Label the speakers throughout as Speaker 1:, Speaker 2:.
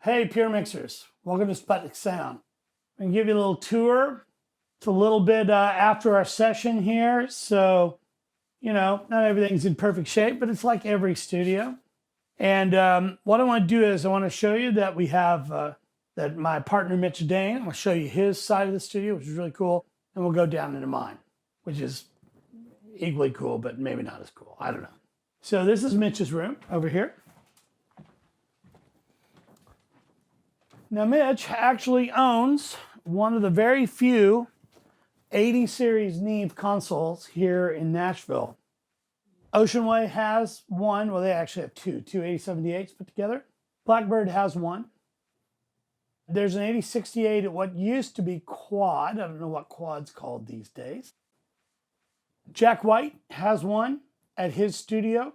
Speaker 1: Hey, Puremixers, welcome to Sputnik Sound. I'm going to give you a little tour. It's a little bit after our session here, so, not everything's in perfect shape, but it's like every studio. And what I want to do is I want to show you that we have, that my partner Mitch Dane, I'm going to show you his side of the studio, which is really cool, and we'll go down into mine, which is equally cool, but maybe not as cool. I don't know. So this is Mitch's room over here. Now, Mitch actually owns one of the very few 80 series Neve consoles here in Nashville. Ocean Way has one. Well, they actually have two 8078s put together. Blackbird has one. There's an 8068 at what used to be Quad. I don't know what Quad's called these days. Jack White has one at his studio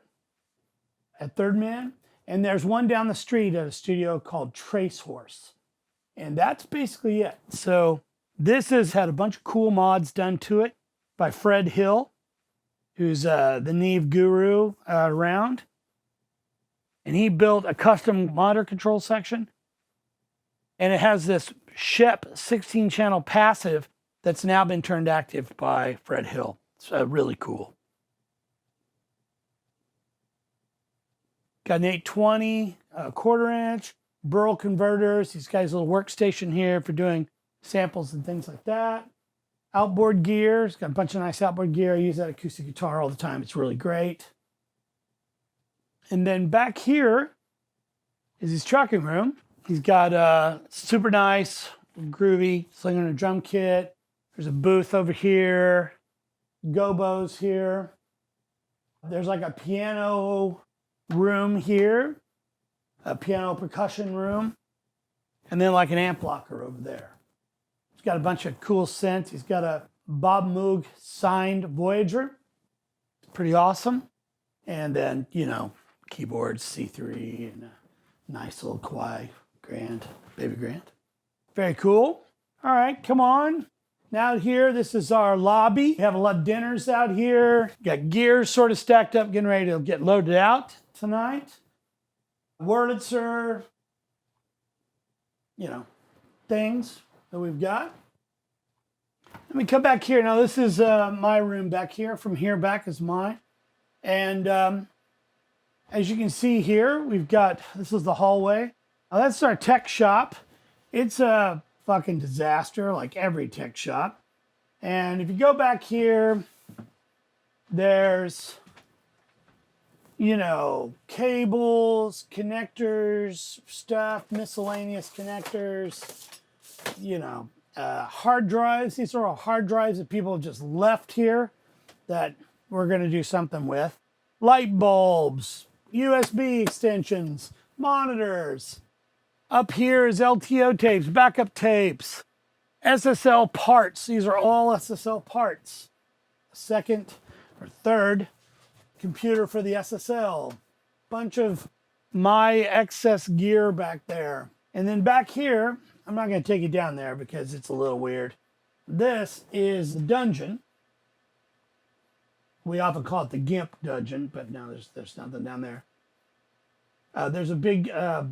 Speaker 1: at Third Man. And there's one down the street at a studio called Trace Horse. And that's basically it. So this has had a bunch of cool mods done to it by Fred Hill, who's the Neve guru around. And he built a custom monitor control section. And it has this Shep 16-channel passive that's now been turned active by Fred Hill. It's really cool. Got an 820, quarter inch, Burl converters. He's got his little workstation here for doing samples and things like that. Outboard gear. He's got a bunch of nice outboard gear. I use that acoustic guitar all the time. It's really great. And then back here is his trucking room. He's got a super nice, groovy slinger and a drum kit. There's a booth over here. Gobos here. There's like a piano room here, a piano percussion room, and then like an amp blocker over there. He's got a bunch of cool synths. He's got a Bob Moog signed Voyager. It's pretty awesome. And then, keyboards, C3, and a nice little Kawai Grand, Baby Grand. Very cool. All right, come on. Now here, this is our lobby. We have a lot of dinners out here. Got gear sort of stacked up, getting ready to get loaded out tonight. Wurlitzer, things that we've got. Let me come back here. Now this is my room back here. From here back is mine. And as you can see here, we've got, this is the hallway. Now that's our tech shop. It's a fucking disaster, like every tech shop. And if you go back here, there's, cables, connectors, stuff, miscellaneous connectors, hard drives. These are all hard drives that people have just left here that we're going to do something with. Light bulbs, USB extensions, monitors. Up here is LTO tapes, backup tapes, SSL parts. These are all SSL parts. Second or third computer for the SSL. Bunch of my excess gear back there. And then back here, I'm not going to take you down there because it's a little weird. This is the dungeon. We often call it the GIMP dungeon, but no, there's nothing down there. There's a big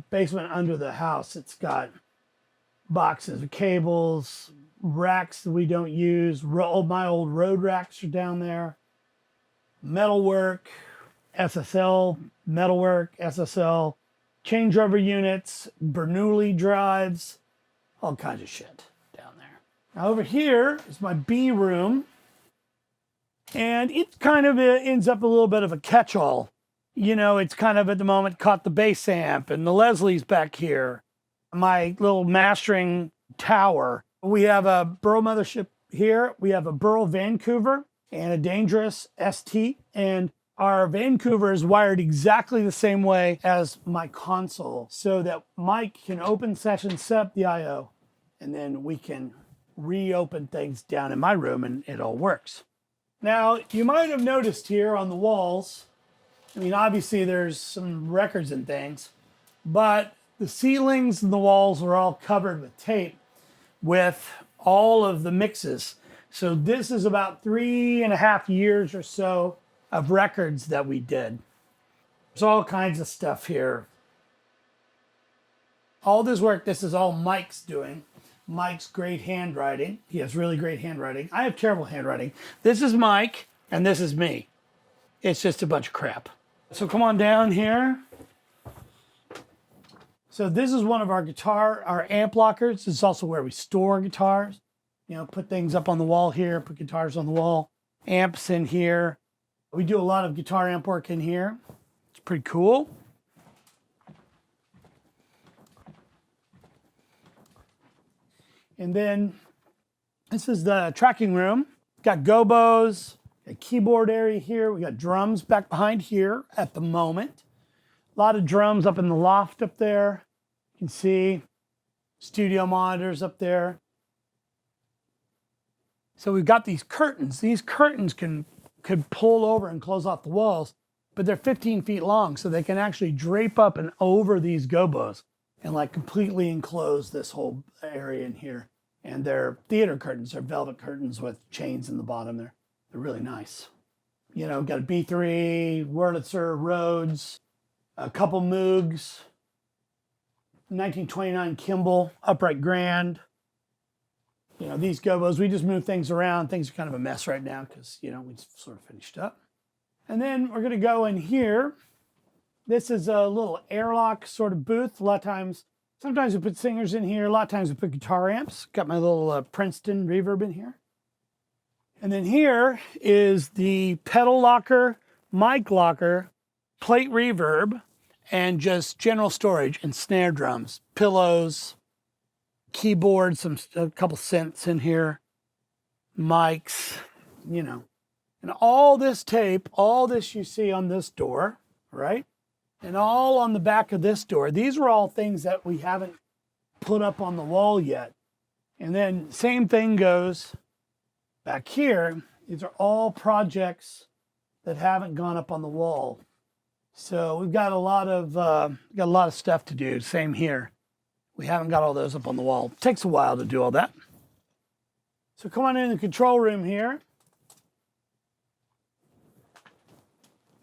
Speaker 1: basement under the house. It's got boxes of cables, racks that we don't use. My old road racks are down there. Metalwork, SSL, metalwork, SSL, changeover units, Bernoulli drives, all kinds of shit down there. Now over here is my B room. And it kind of ends up a little bit of a catch-all. It's kind of at the moment caught the bass amp and the Leslie's back here. My little mastering tower. We have a Burl mothership here. We have a Burl Vancouver and a Dangerous ST. And our Vancouver is wired exactly the same way as my console so that Mike can open sessions, set up the I/O, and then we can reopen things down in my room and it all works. Now, you might have noticed here on the walls, obviously there's some records and things, but the ceilings and the walls are all covered with tape with all of the mixes. So this is about 3.5 years or so of records that we did. There's all kinds of stuff here. All this work, this is all Mike's doing. Mike's great handwriting. He has really great handwriting. I have terrible handwriting. This is Mike, and this is me. It's just a bunch of crap. So come on down here. So this is one of our amp lockers. This is also where we store guitars. You know, put things up on the wall here, put guitars on the wall, amps in here. We do a lot of guitar amp work in here. It's pretty cool. And then this is the tracking room. Got gobos, a keyboard area here. We got drums back behind here at the moment. A lot of drums up in the loft up there. You can see studio monitors up there. So we've got these curtains. These curtains could pull over and close off the walls, but they're 15 feet long, so they can actually drape up and over these gobos and like completely enclose this whole area in here. And they're theater curtains. They're velvet curtains with chains in the bottom there. They're really nice. You know, got a B3, Wurlitzer, Rhodes, a couple Moogs, 1929 Kimball, upright grand. You know, these gobos, we just move things around. Things are kind of a mess right now because, you know, we sort of finished up. And then we're going to go in here. This is a little airlock sort of booth. A lot of times, sometimes we put singers in here. A lot of times we put guitar amps. Got my little Princeton reverb in here. And then here is the pedal locker, mic locker, plate reverb, and just general storage and snare drums, pillows, keyboard, a couple synths in here, mics, you know. And all this tape, all this you see on this door, right? And all on the back of this door. These are all things that we haven't put up on the wall yet. And then same thing goes back here. These are all projects that haven't gone up on the wall. So we've got a lot of stuff to do. Same here. We haven't got all those up on the wall. It takes a while to do all that. So come on in the control room here.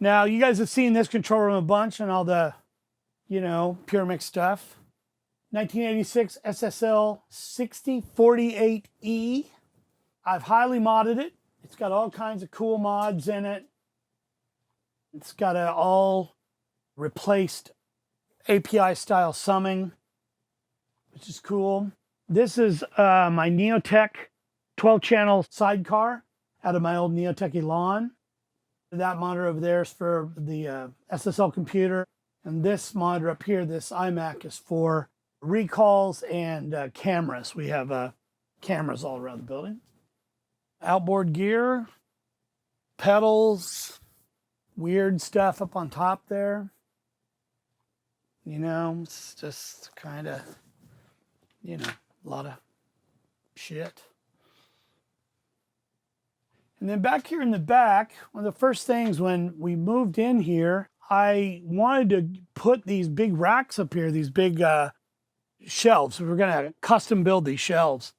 Speaker 1: Now, you guys have seen this control room a bunch and all the, you know, Puremix stuff. 1986 SSL 6048E. I've highly modded it. It's got all kinds of cool mods in it. It's got an all replaced API style summing, which is cool. This is my Neotech 12-channel sidecar out of my old Neotech Elan. That monitor over there is for the SSL computer. And this monitor up here, this iMac, is for recalls and cameras. We have cameras all around the building. Outboard gear, pedals, weird stuff up on top there. You know, it's just kind of, you know, a lot of shit. And then back here in the back, one of the first things when we moved in here, I wanted to put these big racks up here, these big shelves. We were going to custom build these shelves.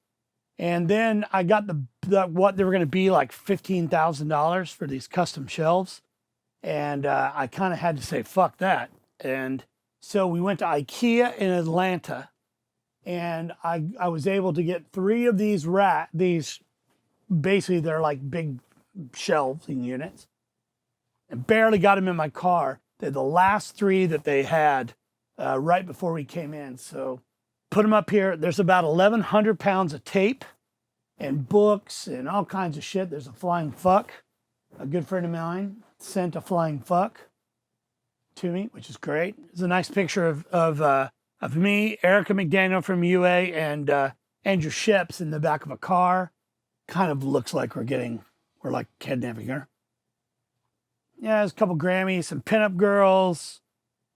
Speaker 1: And then I got what they were going to be like $15,000 for these custom shelves. And I kind of had to say, fuck that. And so we went to IKEA in Atlanta. And I was able to get 3 of these basically they're like big shelving units. And barely got them in my car. They're the last 3 that they had right before we came in. So put them up here. There's about 1,100 pounds of tape and books and all kinds of shit. There's a flying fuck. A good friend of mine sent a flying fuck to me, which is great. It's a nice picture of me, Erica McDaniel from UA, and Andrew Sheps in the back of a car. Kind of looks like we're like kidnapping her. Yeah, there's a couple Grammys, some pinup girls,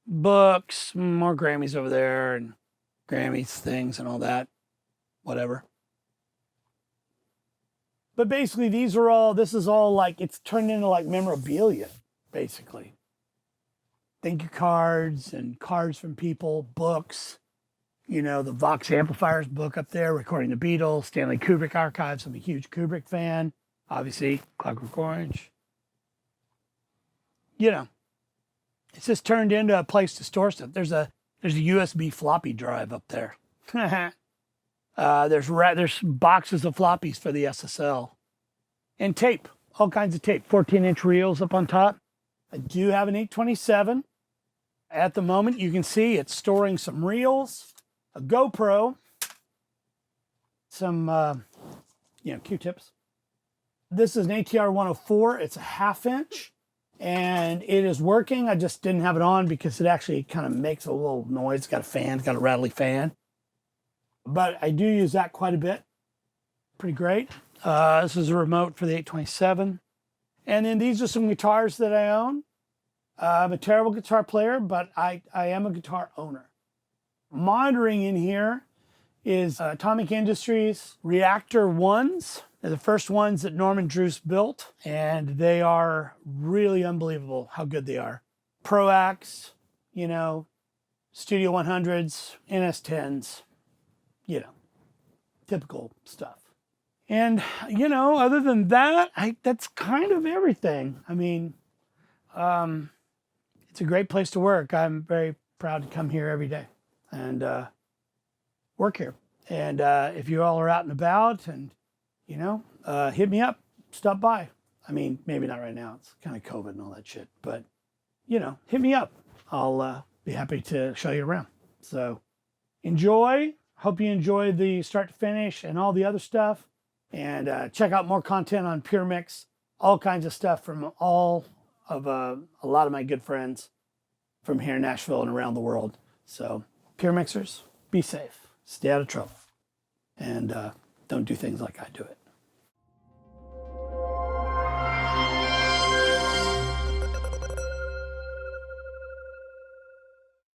Speaker 1: books, more Grammys over there, and Grammys things and all that, whatever. But basically, this is all like, it's turned into like memorabilia, basically. Thank you cards and cards from people, books. You know, the Vox Amplifiers book up there, Recording the Beatles, Stanley Kubrick Archives. I'm a huge Kubrick fan. Obviously, Clockwork Orange. You know, it's just turned into a place to store stuff. There's a There's a USB floppy drive up there. There's boxes of floppies for the SSL. And tape, all kinds of tape, 14-inch reels up on top. I do have an 827. At the moment, you can see it's storing some reels, a GoPro, some, Q-tips. This is an ATR 104. It's a 1/2 inch, and it is working. I just didn't have it on because it actually kind of makes a little noise. It's got a fan, it's got a rattly fan. But I do use that quite a bit. Pretty great. This is a remote for the 827. And then these are some guitars that I own. I'm a terrible guitar player, but I am a guitar owner. Monitoring in here is Atomic Industries Reactor 1s. They're the first ones that Norman Druce built, and they are really unbelievable how good they are. Proax, Studio 100s, NS10s, typical stuff. And, other than that, that's kind of everything. I mean, it's a great place to work. I'm very proud to come here every day and work here. And if you all are out and about and, hit me up, stop by. I mean, maybe not right now. It's kind of COVID and all that shit. But, hit me up. I'll be happy to show you around. So enjoy. Hope you enjoy the start to finish and all the other stuff. And check out more content on Puremix. All kinds of stuff from all of a lot of my good friends from here in Nashville and around the world. So Puremixers, be safe. Stay out of trouble. And don't do things like I do it.